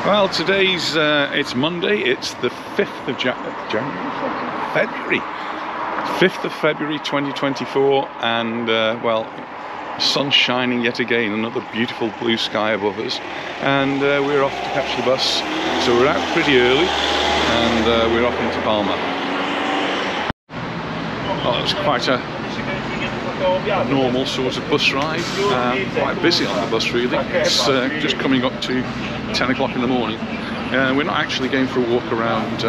Well, today's it's Monday. It's the 5th of February. 5th of February 2024, and well, the sun's shining yet again. Another beautiful blue sky above us, and we're off to catch the bus. So we're out pretty early, and we're off into Palma. Well, it's quite a normal sort of bus ride. Quite busy on the bus, really. It's just coming up to 10 o'clock in the morning. We're not actually going for a walk around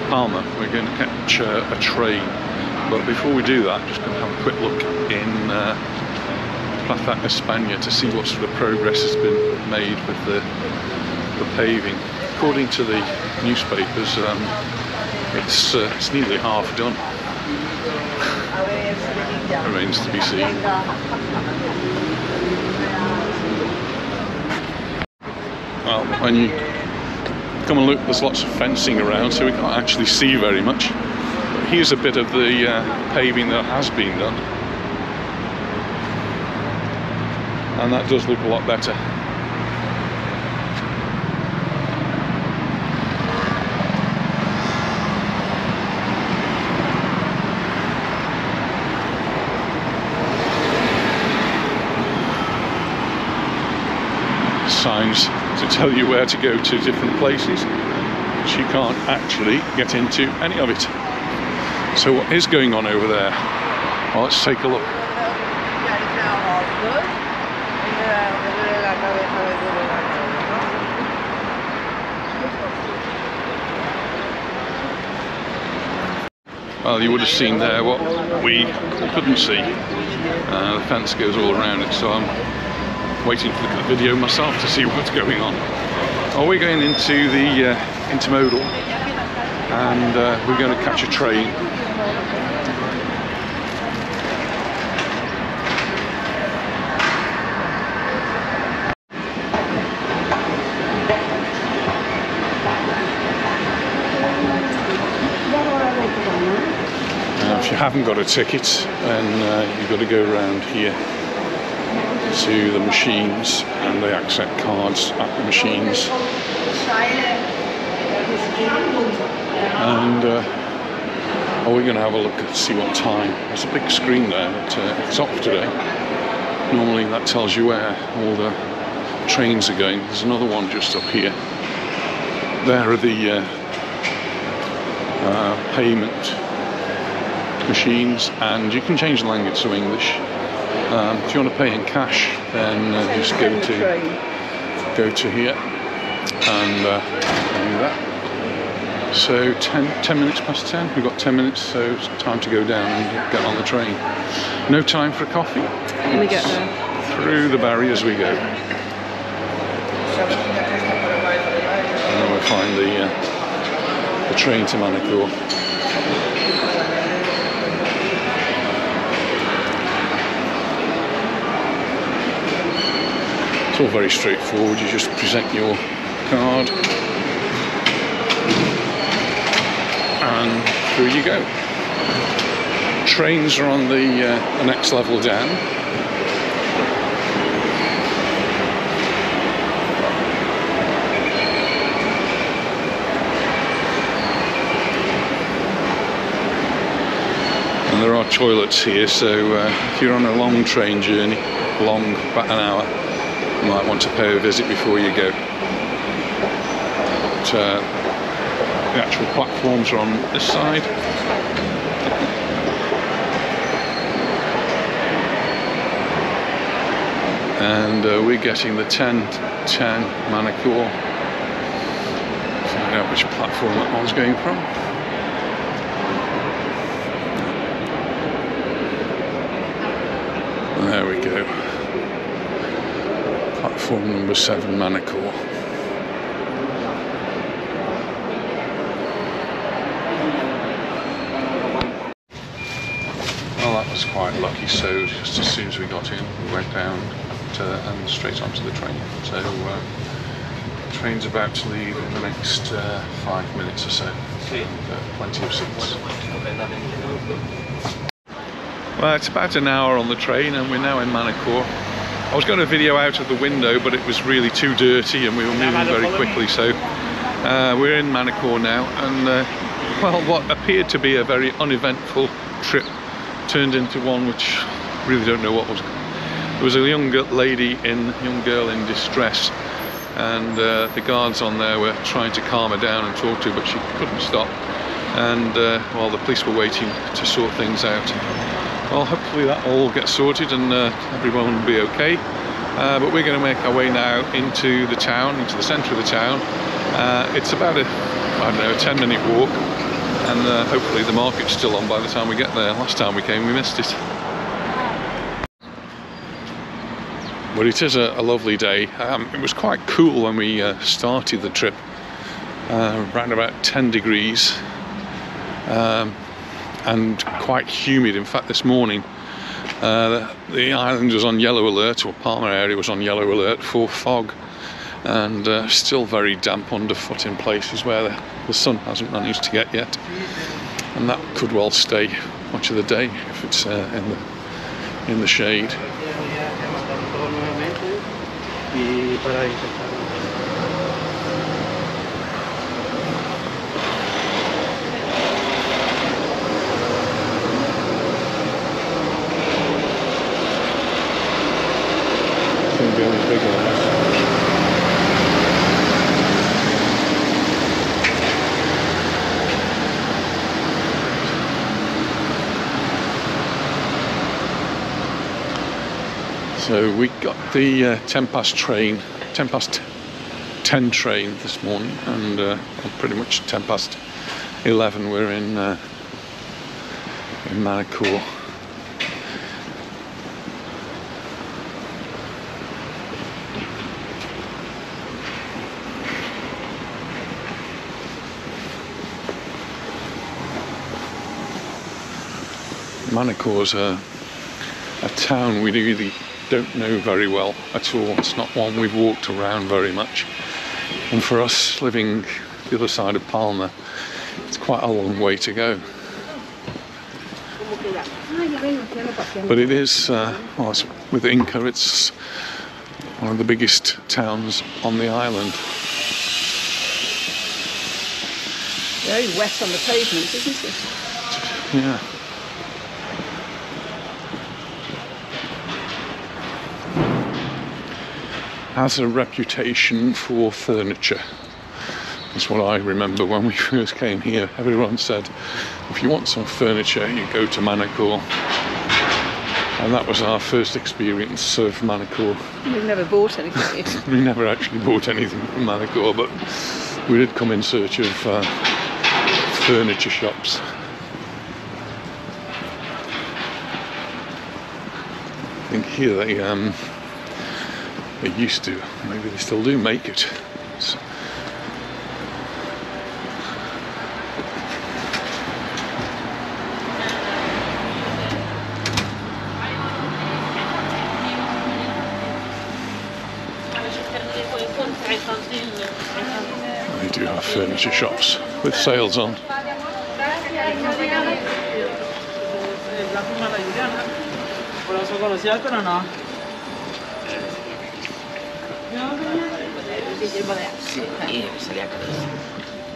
Palma. We're going to catch a train. But before we do that, just going to have a quick look in Plaza España to see what sort of progress has been made with the paving. According to the newspapers, it's nearly half done. Remains to be seen. Well, when you come and look, there's lots of fencing around, so we can't actually see very much. But here's a bit of the paving that has been done, and that does look a lot better. Signs to tell you where to go to different places, but you can't actually get into any of it. So what is going on over there? Well, let's take a look. Well, you would have seen there what we couldn't see. The fence goes all around it, so I'm waiting to look at the video myself to see what's going on. Well, we're going into the intermodal, and we're going to catch a train. Now, if you haven't got a ticket, then you've got to go around here to the machines, and they accept cards at the machines. And we're going to have a look and see what time. There's a big screen there that it's off today. Normally that tells you where all the trains are going. There's another one just up here. There are the payment machines, and you can change the language to English. If you want to pay in cash, then just go to here and do that. So 10 minutes past 10, we've got 10 minutes, so it's time to go down and get on the train. No time for a coffee. When we get there. Through the barriers we go. And then we'll find the train to Manacor. It's all very straightforward. You just present your card and through you go. Trains are on the next level down. And there are toilets here, so if you're on a long train journey, long, about an hour, you might want to pay a visit before you go. But, the actual platforms are on this side. And we're getting the 10:10 Manacor. Find out which platform that one's going from. There we go. Platform number 7, Manacor. Well, that was quite lucky. So just as soon as we got in, we went down and straight onto the train. So the train's about to leave in the next 5 minutes or so. Plenty of seats. Well, it's about an hour on the train, and we're now in Manacor. I was going to video out of the window, but it was really too dirty and we were moving very quickly, so we're in Manacor now, and well, what appeared to be a very uneventful trip turned into one which really don't know what was. There was a young girl in distress, and the guards on there were trying to calm her down and talk to her, but she couldn't stop, and while the police were waiting to sort things out. Well, hopefully that all gets sorted and everyone will be okay. But we're going to make our way now into the town, into the centre of the town. It's about a, I don't know, a 10-minute walk, and hopefully the market's still on by the time we get there. Last time we came, we missed it. But it is a lovely day. It was quite cool when we started the trip, around about 10 degrees. And quite humid. In fact, this morning the island was on yellow alert, or Palma area was on yellow alert for fog, and still very damp underfoot in places where the sun hasn't managed to get yet, and that could well stay much of the day if it's in the shade. So we got the 10 past 10 train this morning, and pretty much 10 past 11 we're in Manacor. Manacor's a town we really don't know very well at all. It's not one we've walked around very much, and for us living the other side of Palma, it's quite a long way to go. But it is, well, with Inca, it's one of the biggest towns on the island. Very wet on the pavement, isn't it? Yeah. Has a reputation for furniture. That's what I remember when we first came here. Everyone said, if you want some furniture, you go to Manacor. And that was our first experience of Manacor. We've never bought anything. We never actually bought anything from Manacor, but we did come in search of furniture shops. I think here they used to, maybe they still do make it. They do have furniture shops with sales on.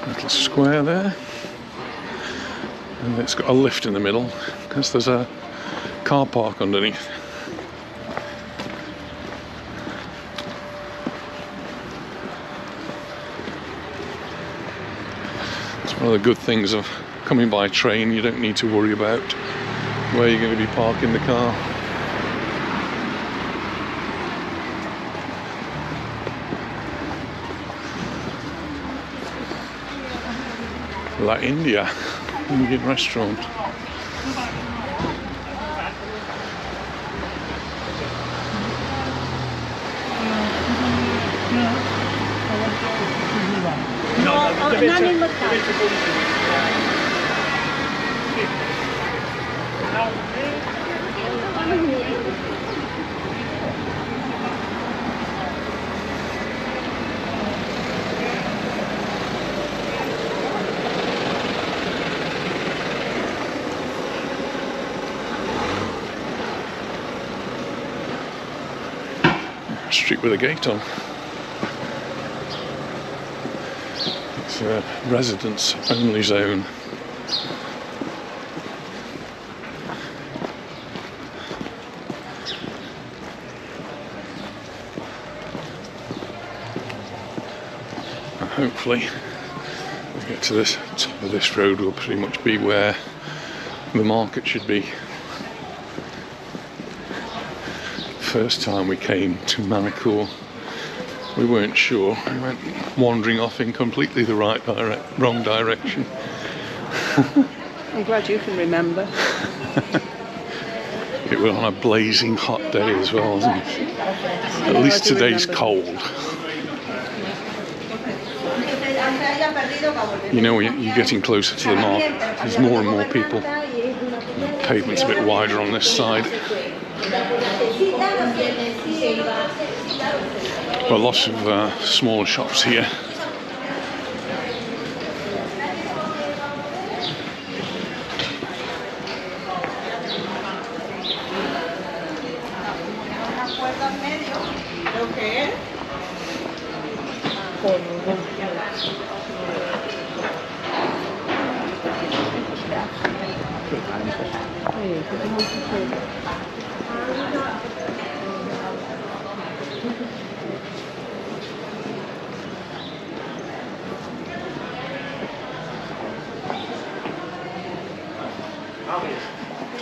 Little square there, and it's got a lift in the middle because there's a car park underneath. It's one of the good things of coming by train. You don't need to worry about where you're going to be parking the car. La India, Indian restaurant. street with a gate on. It's a residents only zone. And hopefully we get to this top of this road, will pretty much be where the market should be. First time we came to Manacor, we weren't sure. We went wandering off in completely the wrong direction. I'm glad you can remember. It was on a blazing hot day as well, wasn't it? At least today's cold. You know, you're getting closer to the market. There's more and more people. The pavement's a bit wider on this side. Well, lots of smaller shops here.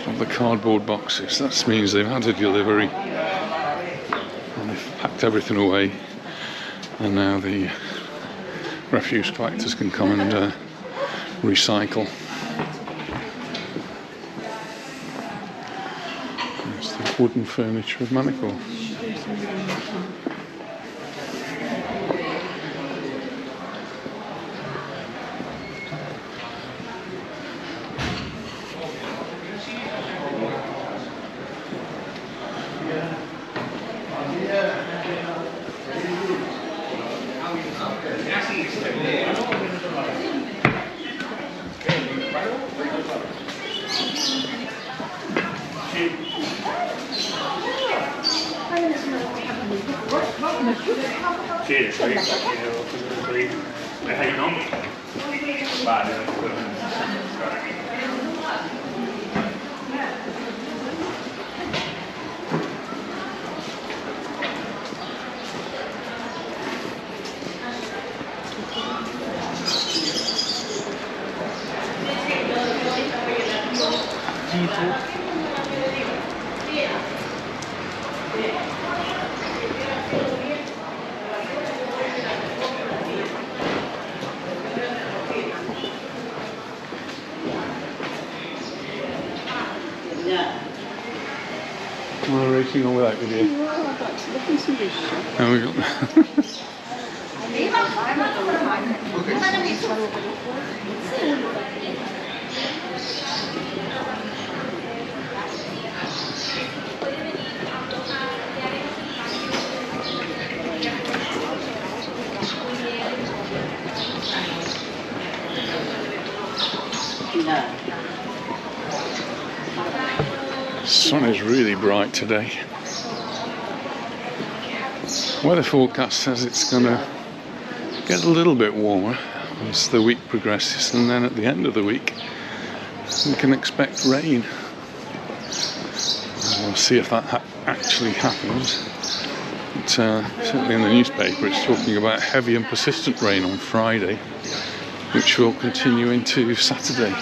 Of the cardboard boxes, that means they've had a delivery and they've packed everything away, and now the refuse collectors can come and recycle. It's the wooden furniture of Manacor. We're racing on without you. Well, I'd like to look into this shop. Oh, we got the sun is really bright today. Weather forecast says it's going to get a little bit warmer as the week progresses, and then at the end of the week we can expect rain. We'll see if that actually happens. But, certainly in the newspaper it's talking about heavy and persistent rain on Friday, which will continue into Saturday,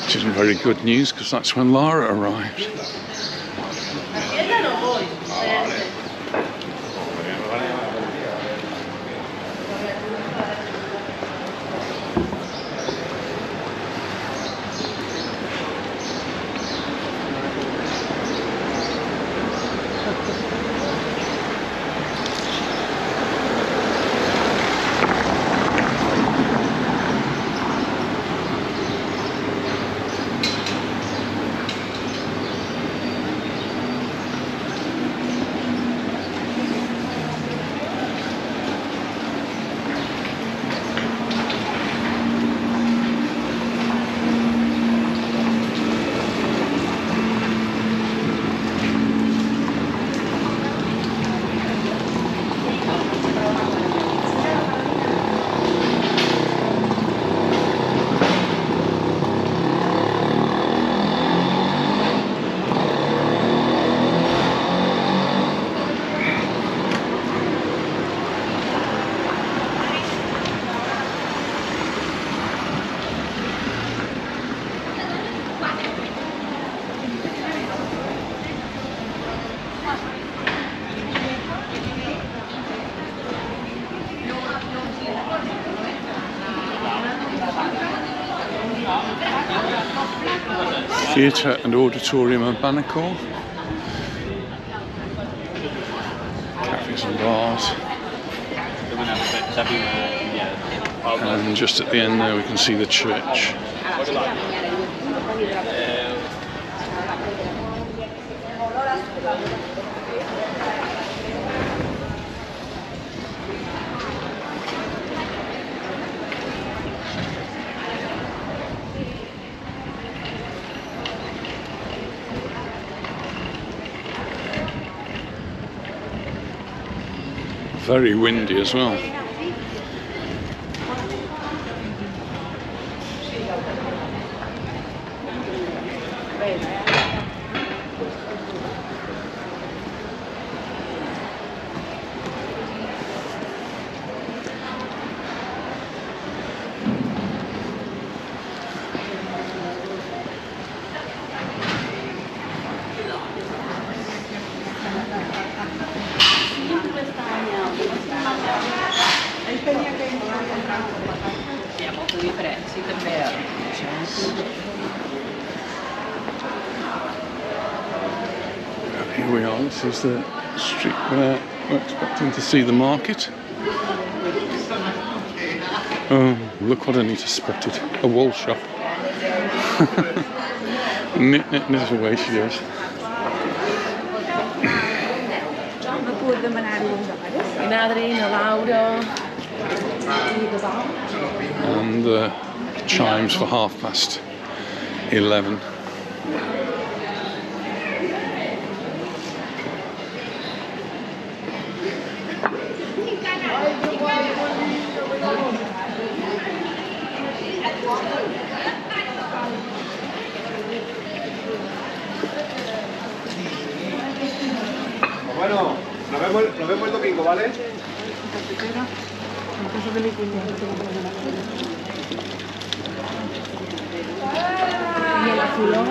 which isn't very good news because that's when Lara arrives. Theatre and Auditorium of Manacor. Cafes and bars. And just at the end there we can see the church. Very windy as well. Here we are, this is the street where we're expecting to see the market. Oh, look what Anita spotted, a wool shop. Knit away she goes. And the chimes for 11:30. Bueno, nos vemos el domingo, ¿vale? Y el azulón.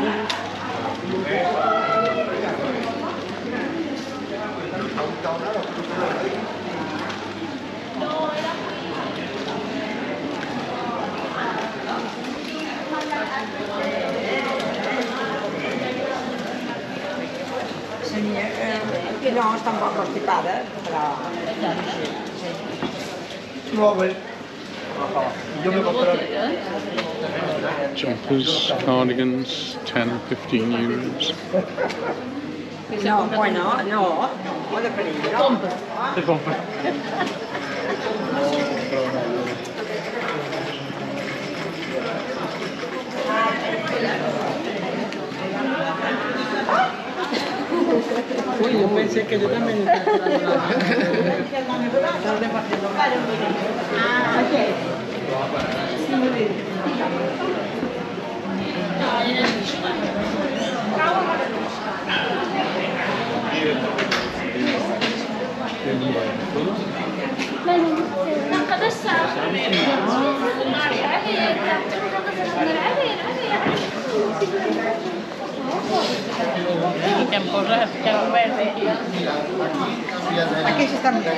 Que no està molt constipada, però... Molt bé. Jo me compraré. Jumpers, cardigans, 10, 15 euros. No, bueno, no. Ho de perill, no? Te compro. Uy, yo pensé que yo también estaba I que em posa el verde. Aquí s'estan bé.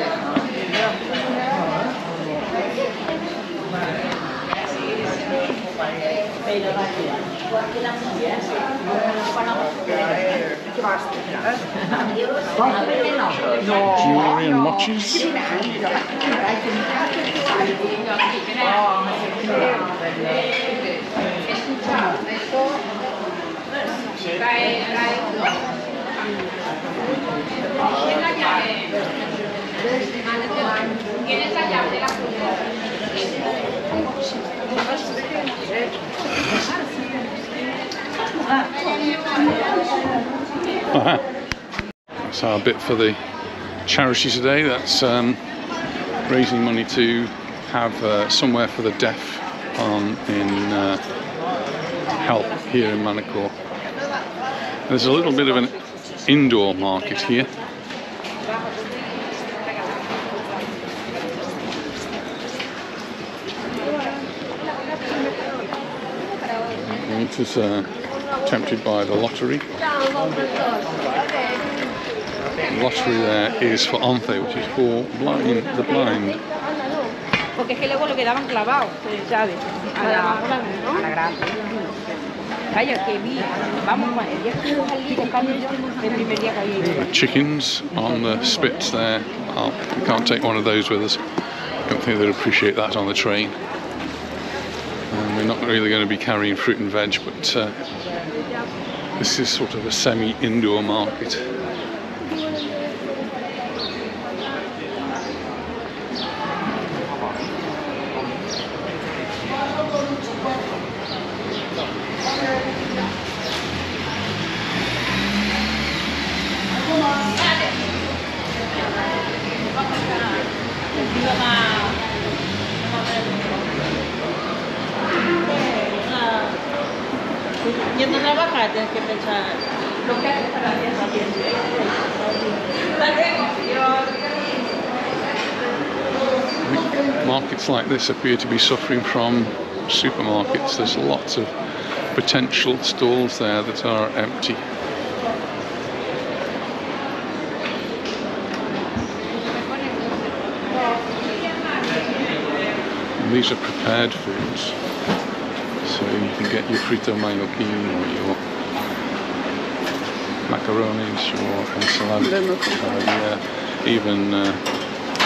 Jewellery and watches. That's our bit for the charity today. That's raising money to have somewhere for the deaf in help here in Manacor. There's a little bit of an indoor market here. Anita's tempted by the lottery. The lottery there is for Once, which is for the blind. Porque es que luego le quedaban clavados, ¿sabes? A la grande. Calla, que vi, vamos, el día que yo salí de España, el primer día que The chickens on the spits there. Oh, we can't take one of those with us. Don't think they'd appreciate that on the train. And we're not really going to be carrying fruit and veg, but this is sort of a semi-indoor market. Yendo a trabajar tienes que pensar lo que haces para hacer Markets like this appear to be suffering from supermarkets. There's lots of potential stalls there that are empty. And these are prepared foods. So you can get your frito mallorquin or your macaronis, your ensalada, even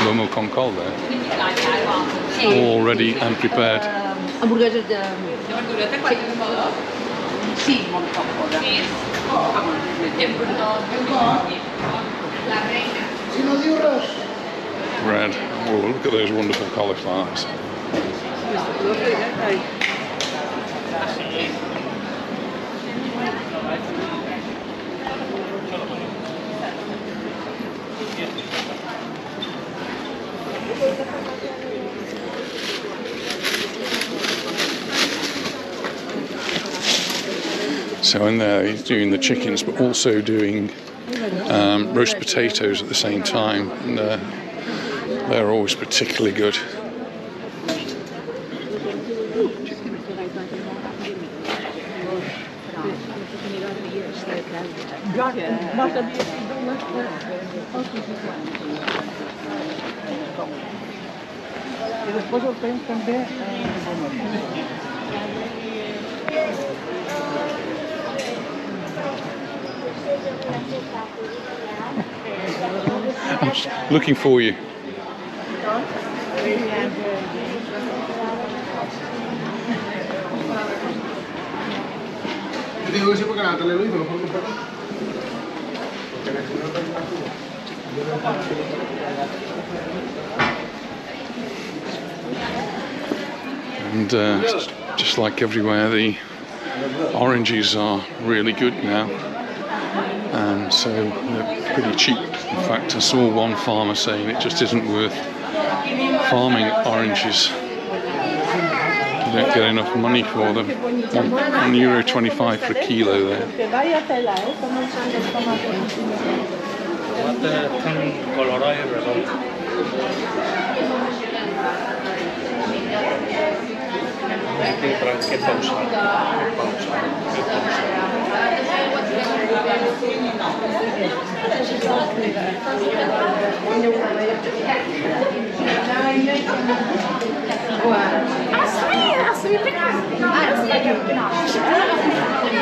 lomo con col there, all ready and prepared. Hamburguesas de verdura, ¿te acuerdas? Sí, montón. Bread. Oh, look at those wonderful cauliflowers. So in there he's doing the chickens, but also doing roast potatoes at the same time, and they're always particularly good. Y después obtén també I'm looking for you. digo que sí porque la tele lo hizo, lo puedo comprar. And just like everywhere, the oranges are really good now, and so they're pretty cheap. In fact, I saw one farmer saying it just isn't worth farming oranges. You don't get enough money for them. €1.25 for a kilo there.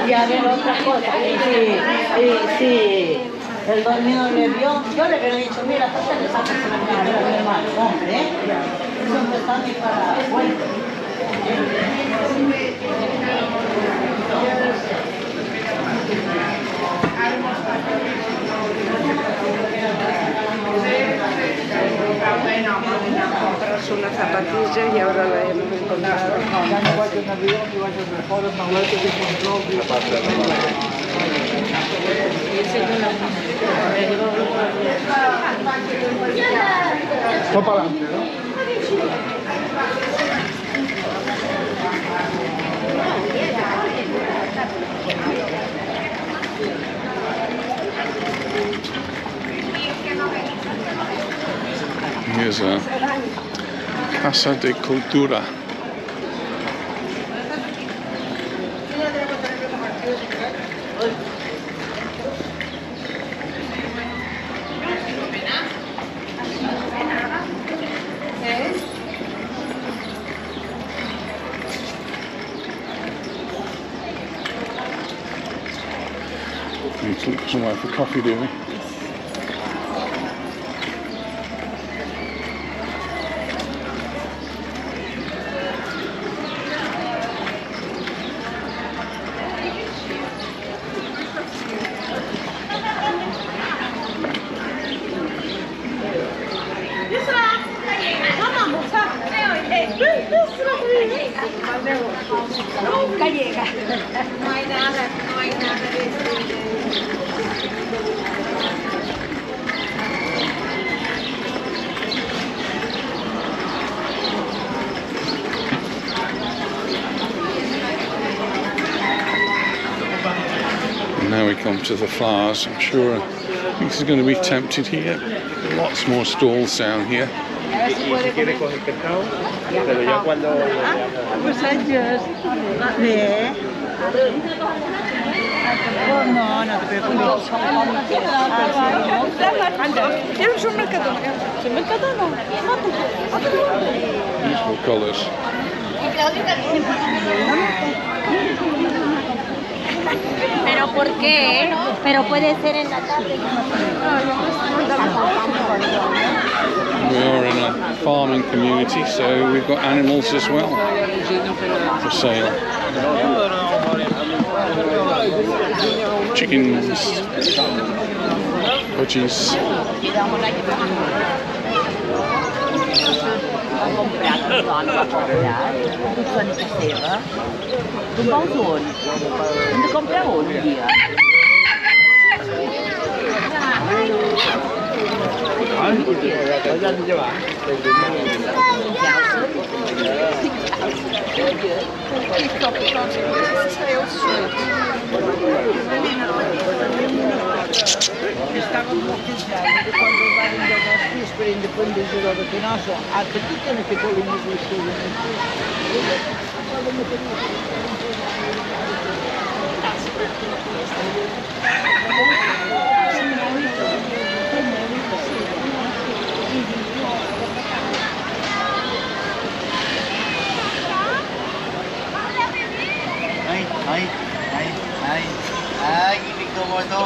Y a ver otra cosa, sí, el dormido le vio, yo le hubiera dicho, mira, tú te le sacas a mi hermano, hombre, eso empezó a disparar, bueno. Comprarse unas zapatillas y ahora la hemos encontrado. Igual que en el video, igual que mejores manuales de control. No para adelante, ¿no? Here's a Casa de Cultura. Somewhere for coffee, do we? Gallega. No hay nada de eso. And now we come to the flowers. I'm sure this is going to be tempted here. Lots more stalls down here. Y si quiere coger pescado, pero ya cuando... Pues adiós. No, no te preocupes. Temos un mercadona. Un mercadona. Beautiful colours. ¿Pero por qué? Pero puede ser en la tarde. We are in a farming community, so we've got animals as well for sale. Chickens, budgies. Ay, ibig mo to.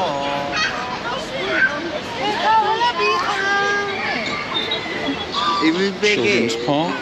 Children's Park.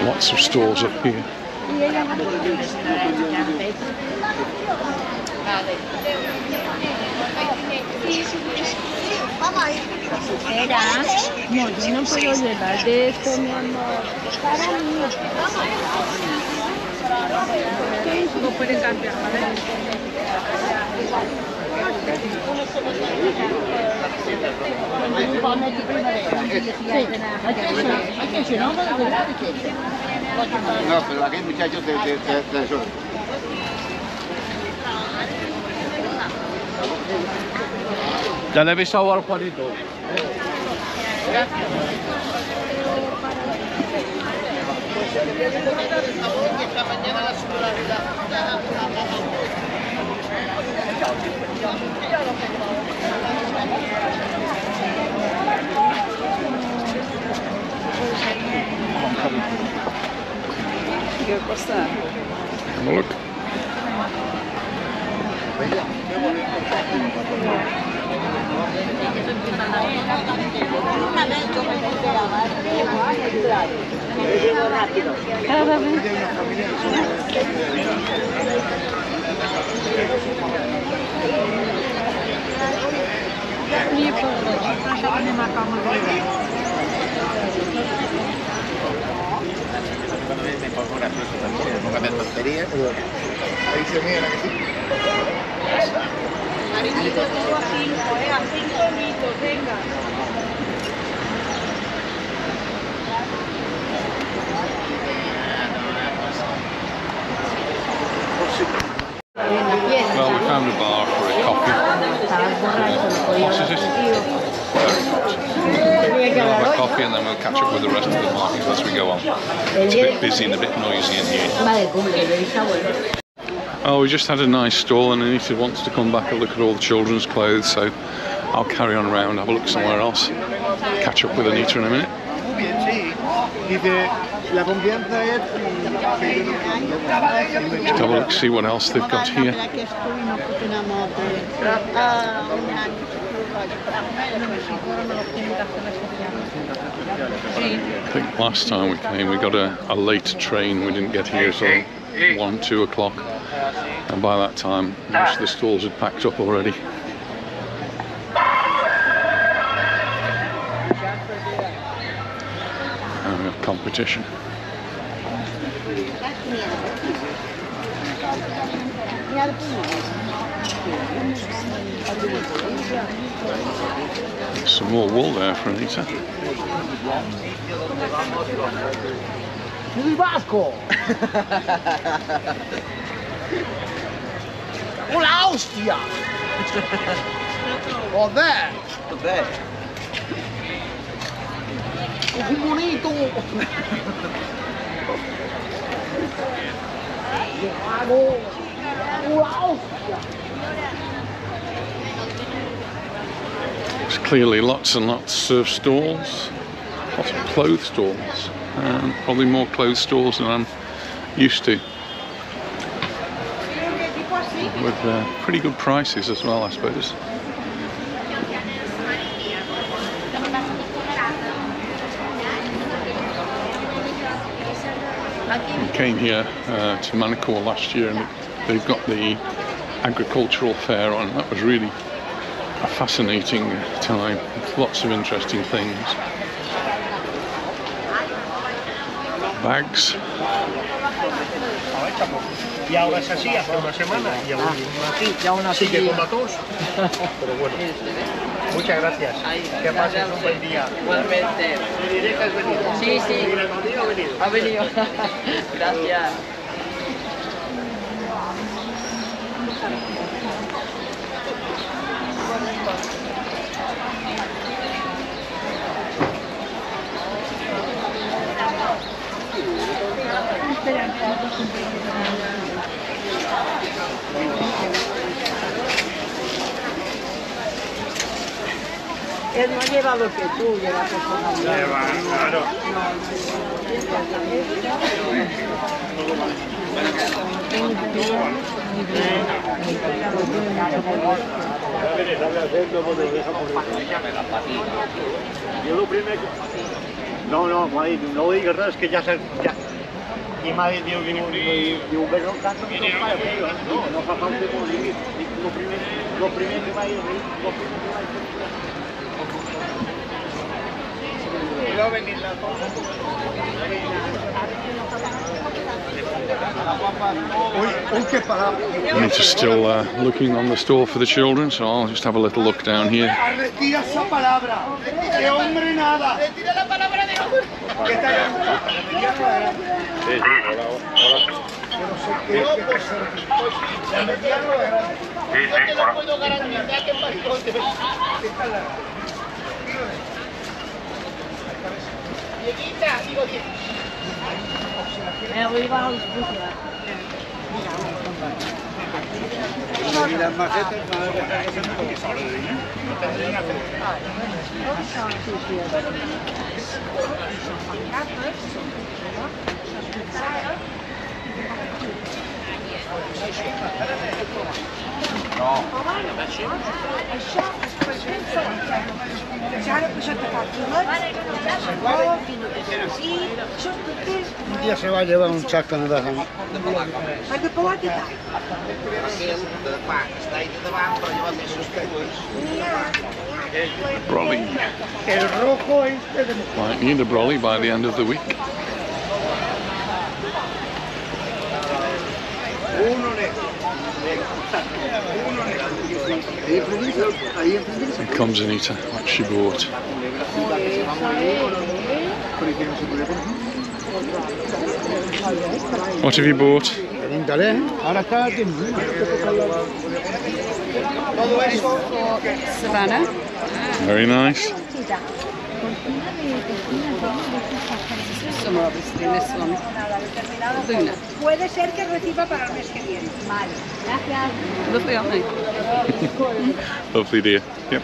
Lots of stores up here. Espera. No, yo no puedo llevar de esto, mi amor. Para mí. No pueden cambiar, ¿vale? No, pero aquel muchacho te suena. Ya le he avisado al Juanito. ¿Qué pasa? Have a look. Ahí se mira que sí. Cariñito, tengo a 5, a 5 euros, venga. Well, we found a bar for a coffee. What is it? We'll have a coffee and then we'll catch up with the rest of the market as we go on. It's a bit busy and a bit noisy in here. Oh, we just had a nice stall and Anita wants to come back and look at all the children's clothes, so I'll carry on around, have a look somewhere else. Catch up with Anita in a minute. Just have a look, see what else they've got here. I think last time we came we got a late train, we didn't get here till 1, 2 o'clock, and by that time most of the stalls had packed up already. And we have competition. There's some more wool there for Anita. ¡Soy vasco! ¡Hola, hostia! ¡Joder! ¡Joder! ¡Qué bonito! ¡Hola, hostia! There's clearly lots and lots of stalls, lots of clothes stalls, and probably more clothes stalls than I'm used to. With pretty good prices as well, I suppose. We came here to Manacor last year and they've got the agricultural fair on. That was really a fascinating time, with lots of interesting things. Bags. Y ahora es así, hace una semana, y aún así que como a todos. Pero bueno, muchas gracias. Que pases un buen día. Igualmente. ¿Me diré que has venido? Sí, sí. ¿Mira, contigo ha venido? Ha venido. Gracias. Él no lleva lo que tú llevas personalmente. Lleva, claro. Yo lo primero que... No, no digas nada, es que ya... Y madre diu un berro canto que no fa feo, no fa falta morir. Lo primer que va a ir, Anita's still looking on the store for the children, so I'll just have a little look down here. Retira esa palabra, de hombre nada. Retira la palabra de hombre. Un día se va a llevar un chaco en el bajo. Brolly. El rojo este de... Might need a brolly by the end of the week. Here comes Anita, what she bought. What have you bought? Savannah. Very nice. Summer, obviously, in this one. Luna. Puede ser que reciba para el mes que viene. Vale, gracias. Lovely, aren't they? Lovely, dear. Yep.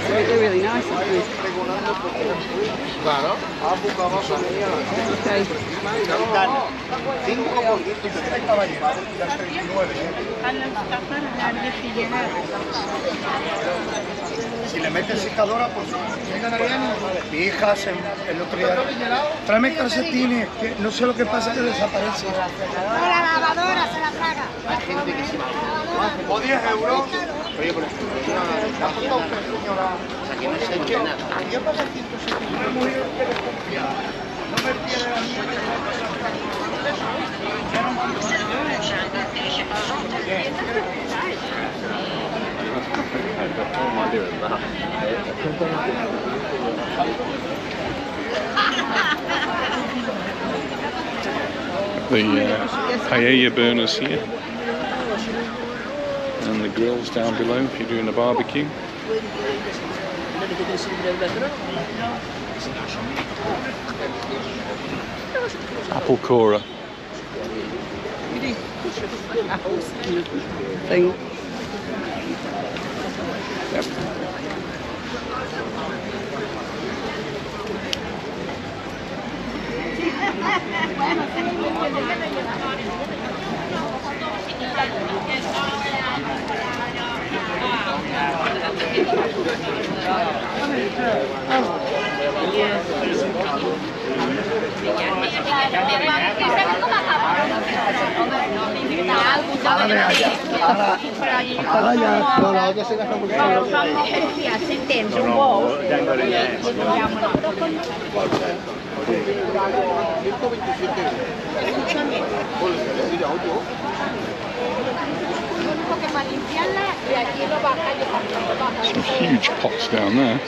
They're really nice, aren't they? Okay. Si le metes secadora, pues mi hija el otro día, tráeme calcetines, que no sé lo que pasa, que desaparece. La lavadora se la traga. O 10 euros. Oye, pero ¿ha apuntado usted, señora? O sea, que no se entiende nada. ¿Qué pasa aquí? No me pierdo la niña. The paella burners here, and the grills down below if you're doing a barbecue. Apple Cora. Thing. Yep. Some huge pots down there.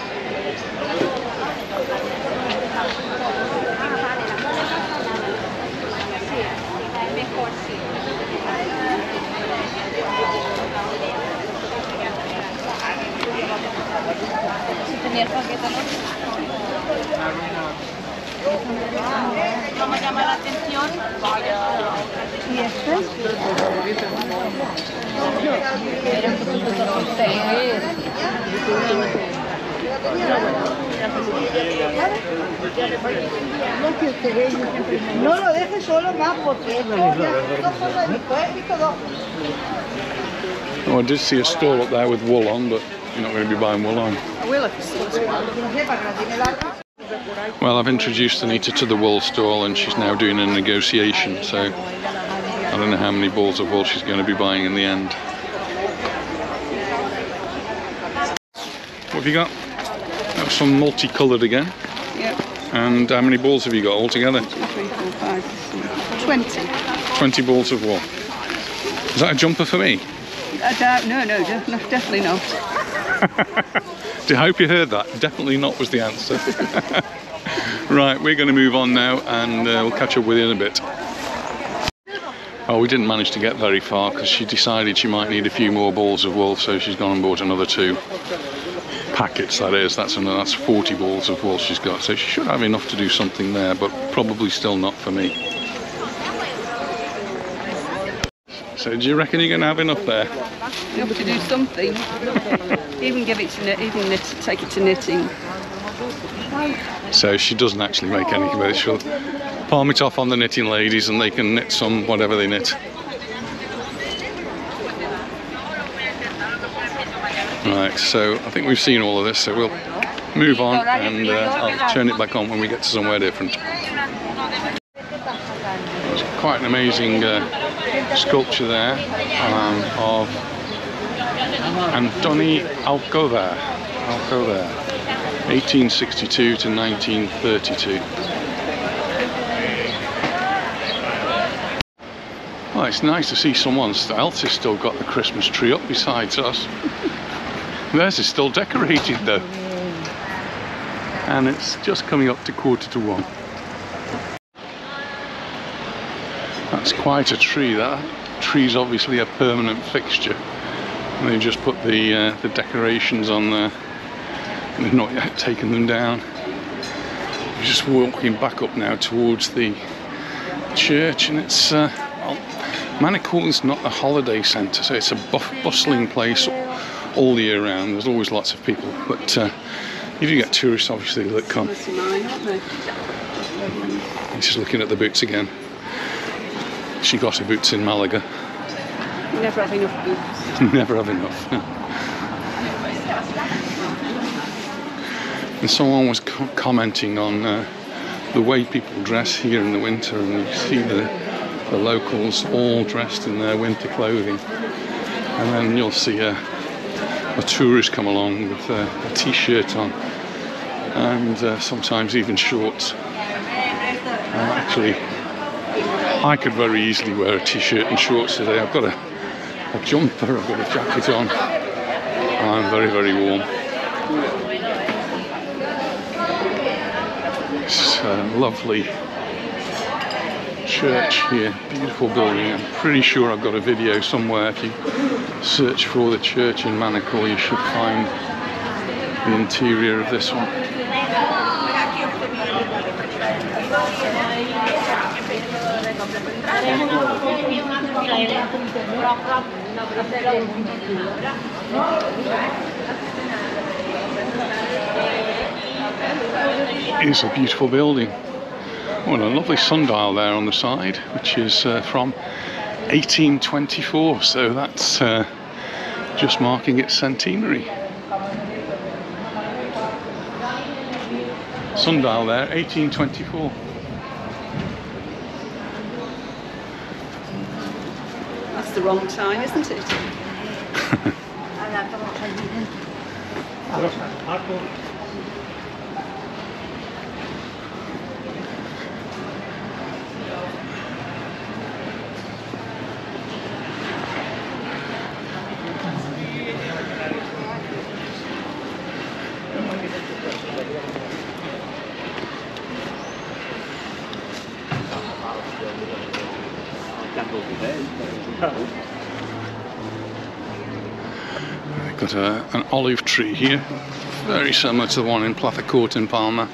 Vamos a llamar la atención. ¿Y este? No lo dejes solo más porque esto ya todo. Oh, I did see a stall up there with wool on, but you're not going to be buying wool on. Well, I've introduced Anita to the wool stall and she's now doing a negotiation, so I don't know how many balls of wool she's going to be buying in the end. What have you got? That's some multicoloured again. Yep. And how many balls have you got altogether? 2, 3, 4, 5, 6, 20. 20 balls of wool. Is that a jumper for me? No, definitely not. I hope you heard that. Definitely not was the answer. Right, we're going to move on now and we'll catch up with you in a bit. Oh, we didn't manage to get very far because she decided she might need a few more balls of wool, so she's gone and bought another 2 packets, that is. That's 40 balls of wool she's got, so she should have enough to do something there, but probably still not for me. So do you reckon you're going to have enough there? Enough to do something. Even give it to take it to knitting. So she doesn't actually make anything with it. She'll palm it off on the knitting ladies and they can knit some whatever they knit. Right, so I think we've seen all of this, so we'll move on and I'll turn it back on when we get to somewhere different. There's quite an amazing sculpture there of Antoni Alcover. 1862 to 1932. Well, it's nice to see someone else has still got the Christmas tree up besides us. Theirs is still decorated though. And it's just coming up to 1:45. That's quite a tree. That tree's obviously a permanent fixture. And they've just put the decorations on there. And they've not yet taken them down. We're just walking back up now towards the church, and it's well, Manacor is not a holiday centre, so it's a bustling place all the year round. There's always lots of people, but you do get tourists obviously that come. He's just looking at the boots again. She got her boots in Malaga. You never have enough boots. Never have enough. And someone was commenting on the way people dress here in the winter, and you see the locals all dressed in their winter clothing, and then you'll see a tourist come along with a t-shirt on, and sometimes even shorts. Actually, I could very easily wear a t-shirt and shorts today. I've got a jumper, I've got a jacket on. I'm very, very warm. It's a lovely church here, beautiful building. I'm pretty sure I've got a video somewhere. If you search for the church in Manacor, you should find the interior of this one. It is a beautiful building. Oh, and a lovely sundial there on the side, which is from 1824, so that's just marking its centenary. Sundial there, 1824. That's the wrong time, isn't it? We've got an olive tree here, very similar to the one in Plaza Court in Palma.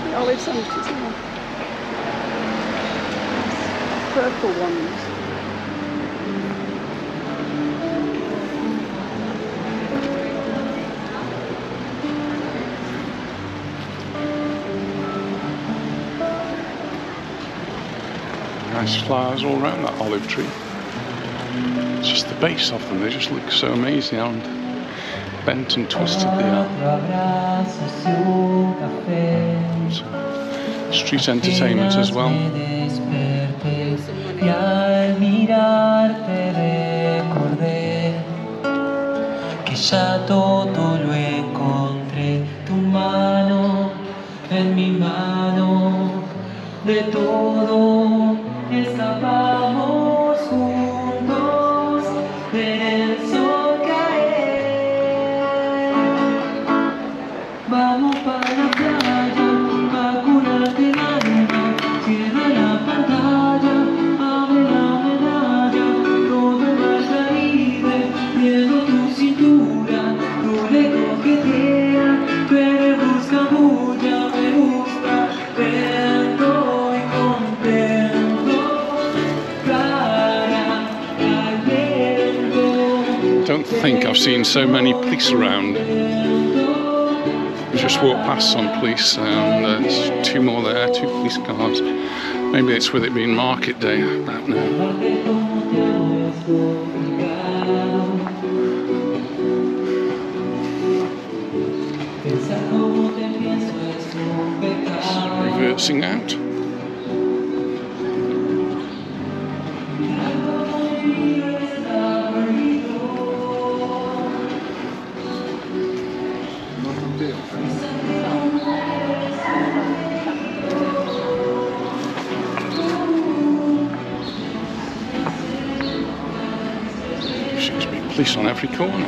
The olives on it as well. Purple ones. Nice flowers all around that olive tree. It's just the base of them, they just look so amazing and bent and twisted they are. So, street entertainment as well. Escapamos juntos, ver el sol caer. Vamos para la playa, a curarte el alma. Cierra la pantalla, abre la medalla. Todo el mar Caribe, viendo tu cintura. Tú le coqueteas, tú eres busca bulla, me gusta verte y contento. Don't think I've seen so many police around. We just walked past some police, and there's two more there, 2 police cars. Maybe it's with it being market day, I don't know. missing out. Seems to be police on every corner.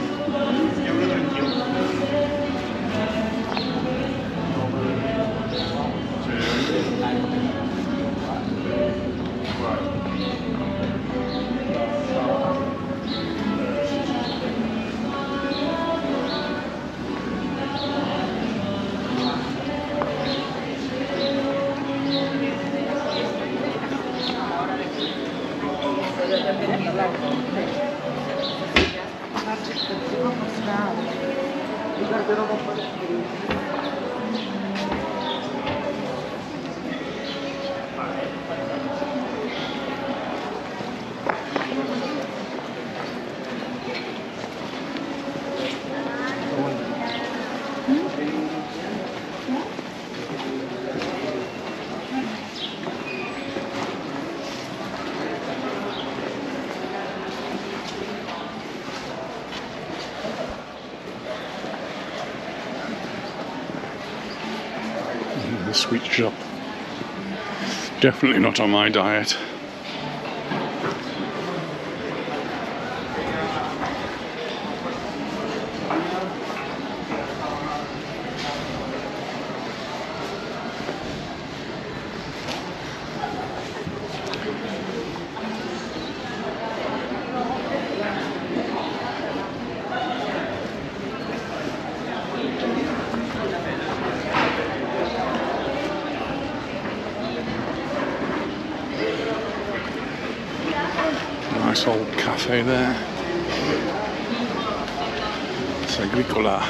The sweet shop. Definitely not on my diet. Nice old cafe there. It's Agricola.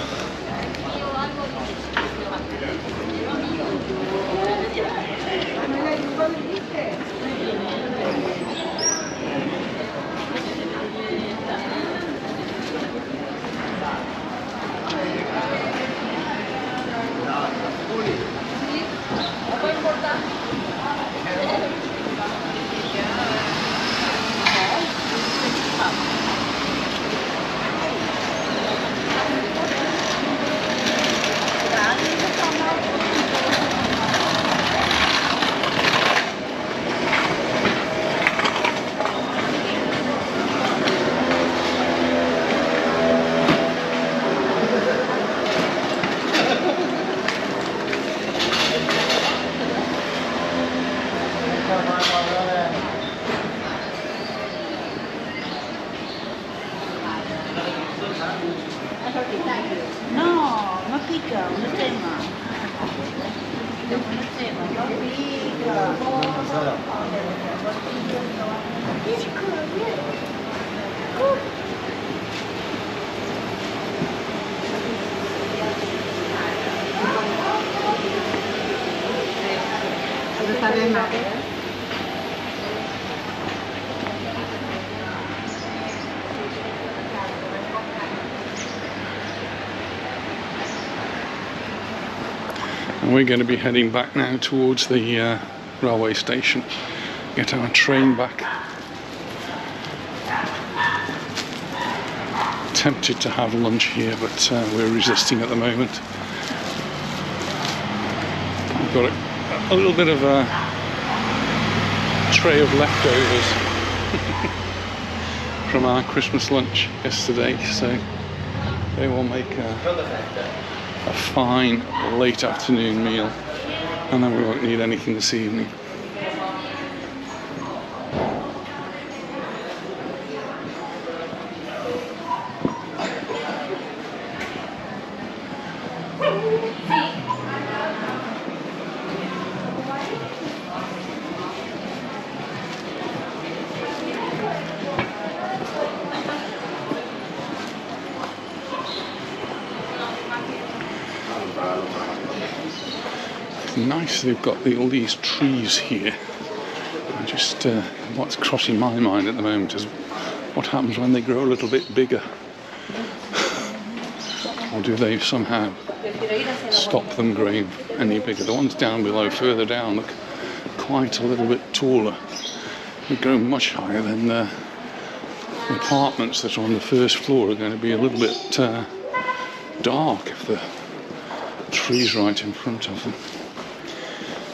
No, no pica, no tema. No tema, no pica. Sabe más. And we're going to be heading back now towards the railway station, get our train back. Tempted to have lunch here, but we're resisting at the moment. We've got a little bit of a tray of leftovers from our Christmas lunch yesterday, so they will make a fine late afternoon meal, and then we won't need anything this evening. Nice, they've got all these trees here. And just what's crossing my mind at the moment is what happens when they grow a little bit bigger. or do they somehow stop them growing any bigger? The ones down below, further down, look quite a little bit taller. They grow much higher than the apartments that are on the first floor are going to be a little bit dark if the trees right in front of them.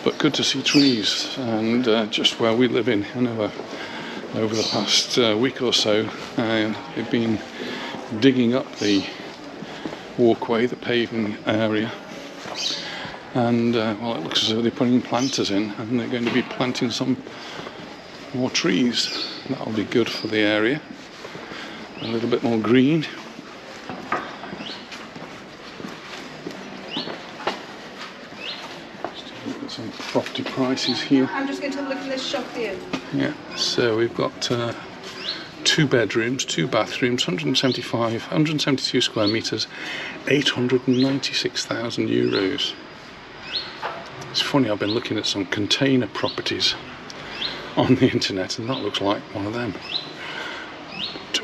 But good to see trees, and just where we live in Hanover, over the past week or so, they've been digging up the walkway, the paving area, and well, it looks as though they're putting planters in, and they're going to be planting some more trees. That'll be good for the area, a little bit more green. Some property prices here. I'm just going to have a look at this shop here. Yeah, so we've got 2 bedrooms, 2 bathrooms, 172 square metres, 896,000 euros. It's funny, I've been looking at some container properties on the internet, and that looks like one of them.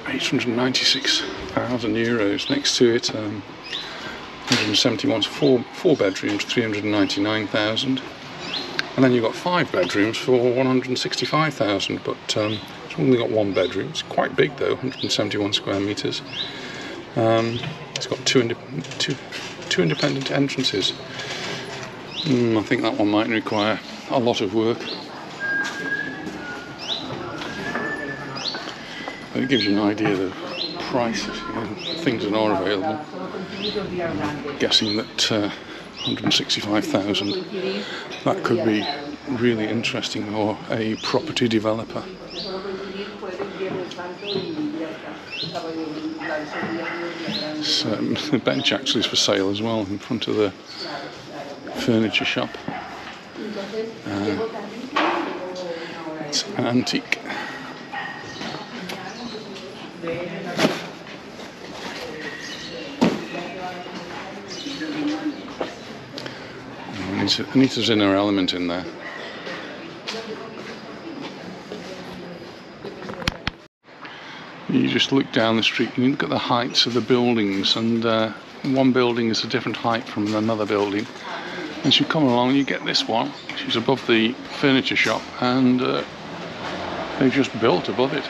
896,000 euros. Next to it, 171, 4 bedrooms, 399,000. And then you've got 5 bedrooms for 165,000, but it's only got 1 bedroom. It's quite big though, 171 square metres. It's got two independent entrances. I think that one might require a lot of work. But it gives you an idea of the prices, things that are available. I'm guessing that 165,000, that could be really interesting for a property developer. So the bench actually is for sale as well in front of the furniture shop. It's antique. Anita's in her element in there. You just look down the street and you look at the heights of the buildings, and one building is a different height from another building. As you come along, you get this one, which is above the furniture shop, and they've just built above it.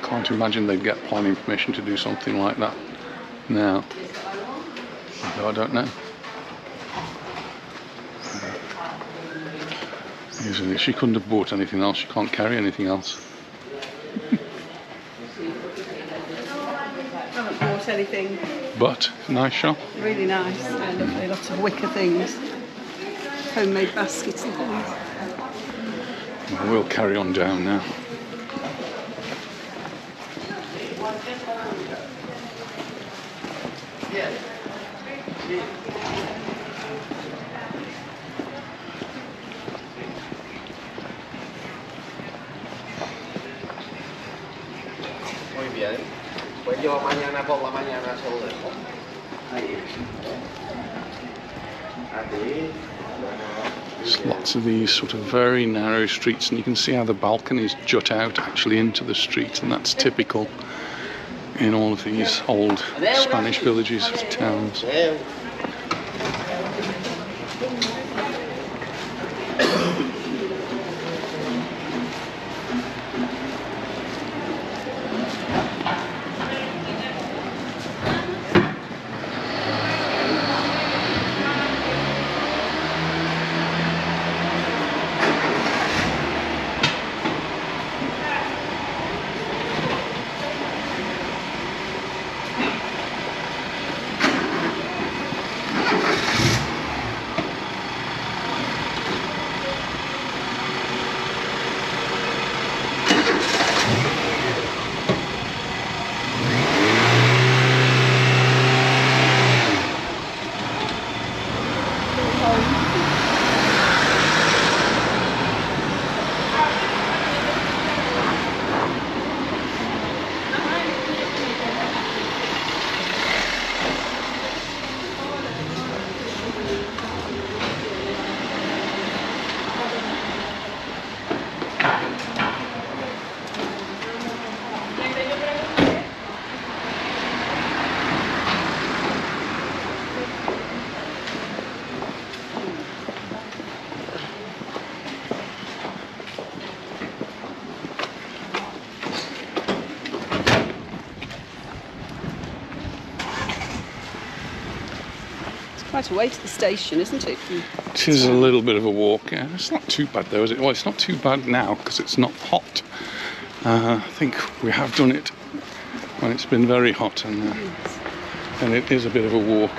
Can't imagine they'd get planning permission to do something like that now, although I don't know. She couldn't have bought anything else, she can't carry anything else. I haven't bought anything. But, nice shop. Really nice, and lovely, lots of wicker things. Homemade baskets and things. Well, we'll carry on down now. Muy bien. Pues yo mañana por la mañana se lo dejo. Ahí. Aquí. There's lots of these sort of very narrow streets, and you can see how the balconies jut out actually into the street, and that's typical in all of these old Spanish villages, towns. Quite a way to the station, isn't it? It is a little bit of a walk. Yeah, it's not too bad though, is it? Well, it's not too bad now because it's not hot. I think we have done it when it's been very hot, and it is a bit of a walk.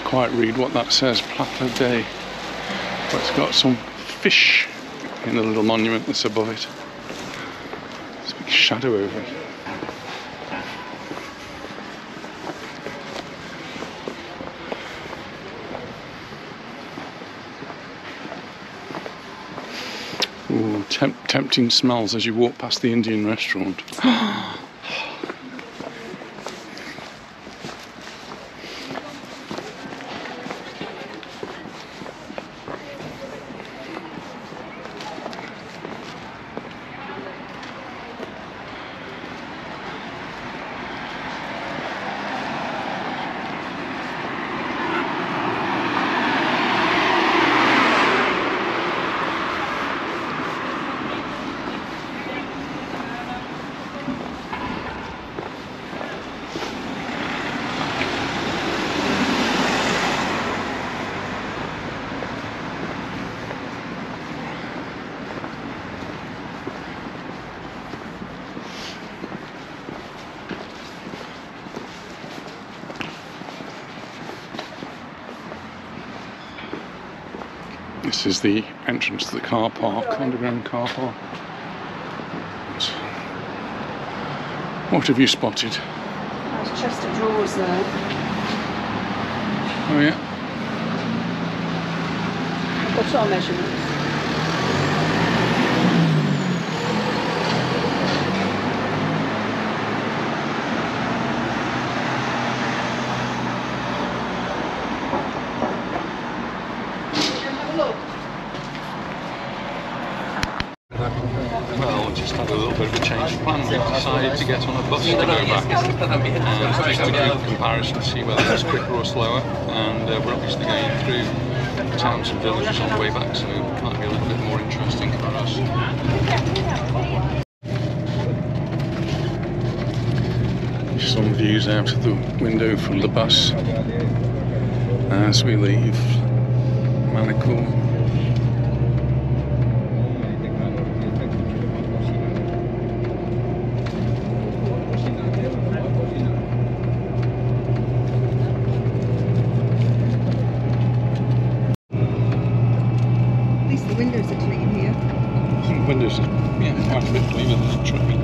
Quite read what that says, Plateau Day, but it's got some fish in the little monument that's above it. There's a big shadow over it. Ooh, tempting smells as you walk past the Indian restaurant. This is the entrance to the car park, underground car park. What have you spotted? There's chest of drawers there. Oh yeah. What's our measurements? Well, just had a little bit of a change of plan. We decided to get on a bus to go back, just to do a comparison to see whether it's quicker or slower. And we're obviously going through towns and villages on the way back, so it might be a little bit more interesting for us. Some views out of the window from the bus as we leave Manacor. The windows are clean here. I think windows are quite a bit cleaner than the train.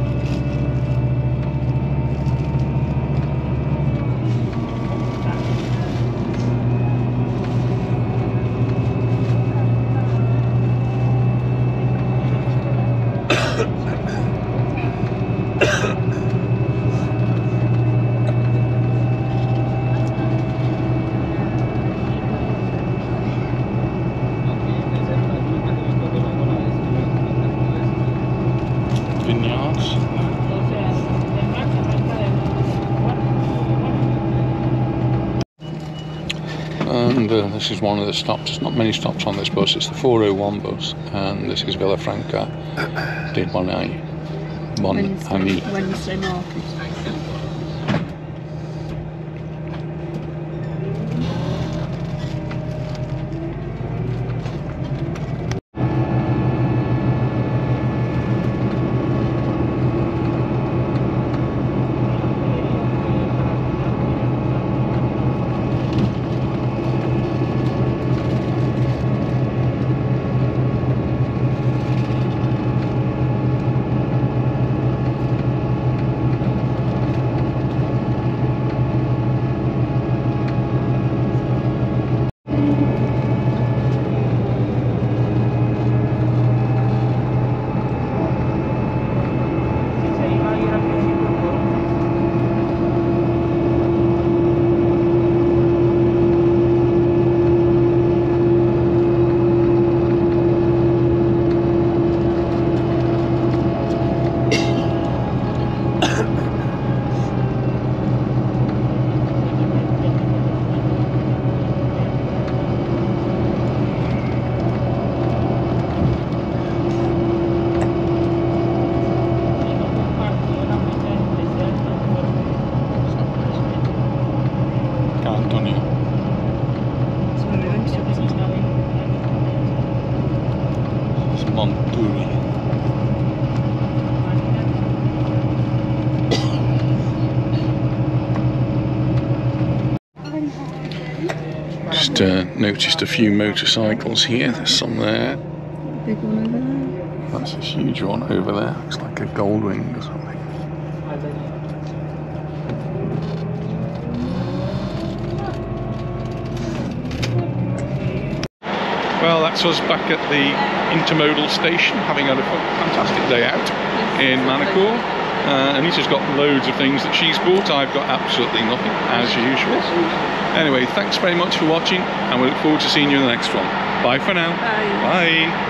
Vineyards. And this is one of the stops. There's not many stops on this bus. It's the 401 bus, and this is Vilafranca de Wednesday market. Just noticed a few motorcycles here. There's some there. Big one over there. That's a huge one over there. Looks like a Goldwing or something. Well, that's us back at the intermodal station, having had a fantastic day out in Manacor. Anita's got loads of things that she's bought. I've got absolutely nothing, as usual. Anyway, thanks very much for watching, and we look forward to seeing you in the next one. Bye for now. Bye. Bye.